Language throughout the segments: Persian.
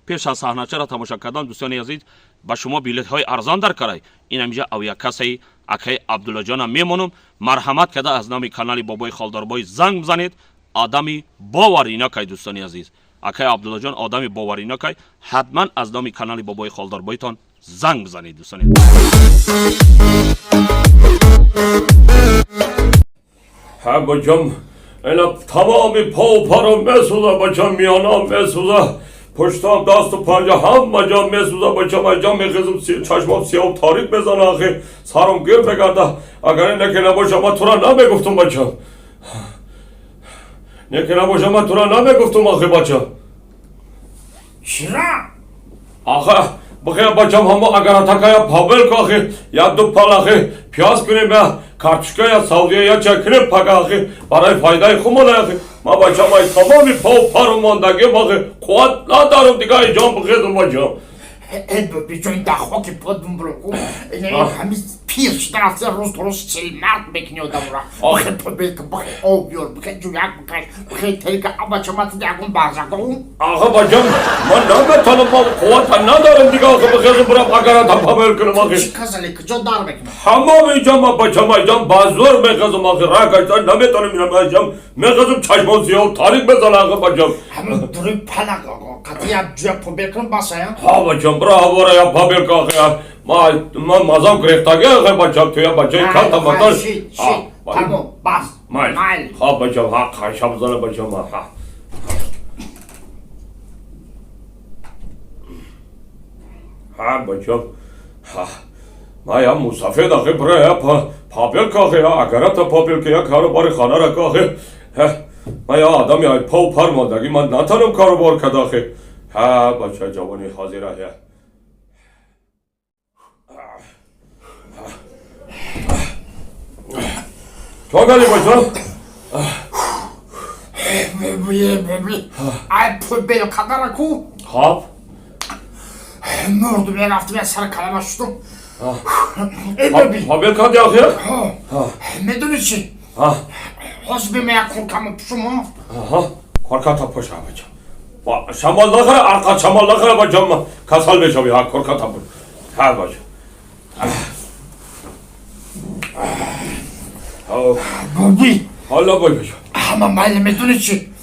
پیش از صحنه را تماشا کردن دوستان عزیز با شما بلیط های ارزان در کرای این اینجا اویا کسی اکای عبدالله جان میمونم مرحمت کرده از نام کانال بابای خالداربای زنگ بزنید آدمی باوری نکای دوستان عزیز اکای عبدالله جان آدمی باوری نکای حتما از نام کانال بابای خالداربایتان زنگ بزنید دوستان عزیز. ها بچم اینا تمامی پا و پارم میسوزه بچم میانم میسوزه پشتم دست و پنجه همه جا میسوزه بچم اینجا میخیزم چشمم سیاه و تاریک بزنه آخی سرم گیر بگرده اگر این نکه نباشه من تو را نمیگفتم بچم نکه نباشه من تو را نمیگفتم آخی بچم چرا؟ آخه بخیر بچم همه اگر تکایا پاول که آخی یا دو پل آخی پیاز کنیم یا کارچکه یا سعودیه یا چکنیم پاک آخی برای فایده خمال آخی ما بچم ای تمامی پا و پارو ماندگی آخی قوت ندارم دیگه اینجا بخیرم بچم بچم این دخوا که پادم برکو همیز پیر شده رفته روز درست چل مرد بکنی آدم را بخیر پا بلکه بخیر آب بیار بخیر جویک بخیر تریکه بچم ما تو دیگون برزگم آخه بچم من نمیتونم ما قوت ندارم دیگه آخه بخیرم برم اگر تا پاول کنم آخی چی کزالی کجا دار بکنم همه اینجا ما بچم اینجا بازور میخزم آخی راه کشتن نمیتونم اینم اینجا میخزم چشمان سیاه و تاریک بزنه آخه بچم همه دوری پلک آقا قطعی جویک پا بکنم بسه ها بچم برا هواره یا پاول که آخی ما مازم گرفتگی آخه بچم توی بچه کل تمتر شید تمام بس مایل ها بچم ها خشم زنه بچم ها ها بچم ها ما یا مسافر آخه برای یا پاپل که آخه یا اگر تا پاپل که یا کاروبار خانه را که آخه ما یا آدم یا پا و پر ماندگی من نتانم کاروبار کد آخه ها بچه جوانی حاضر آخه تو گلی بچه ببین ای پول بیل کدر کو خواب مردم یه رفتم یه سر کلمه شدم ای ببین پاپل کدی آخه میدونی چی؟ حاج بیم یک خورکم پشم کارکتا پشم بچم شمال نخره ارقا شمال نخره بچم کسال بشم یا کارکتا پشم ها بچم بابی حالا بچم همه مایل میدونی چی؟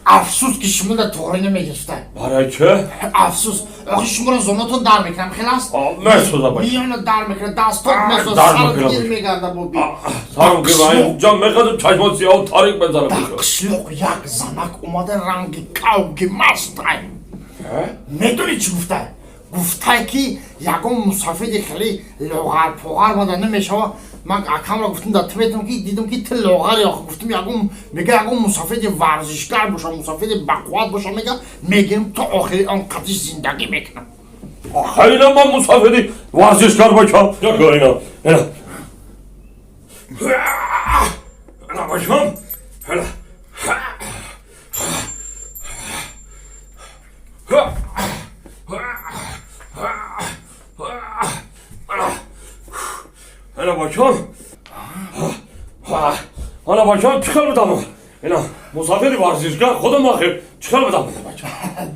افسوس که شما در توری نمیگرفته برای چه؟ افسوس آخه شما را زناتون در میکنم خیلی است؟ مرسوزه بچم میانه در میکنه دستات میسوز در سرت میکنم. گیر میگرده بابی سرم که من اینجا میخوادم چشمان سیاه و تاریک بزنم در بچم قشلق یک زنک اومده رنگ کوگی مست میدونی چی گفته؟ گفته که یکم مسافر خیلی لغر پوغر ماده نمیشه من اکم را گفتم در تویتم که دیدم که ته لغری آخه گفتم یکم میگه یکم مسافر ورزشگر باشه مسافر بقوت باشه میگه میگیم تا آخری آن قدش زندگی میکنم خیلی من مسافری ورزشکار بچم یا اینا اینا بچم اینا بچم اینا بچم چیکار بدم اینا مسافری ورزشکار خودم آخه چیکار بدم بچم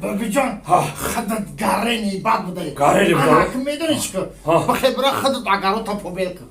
بابی جان خودت گرینی بد بوده گرینی بوده؟ انا که میدونی چی کن بخیر برای خودت اگرو تا پوبیل کن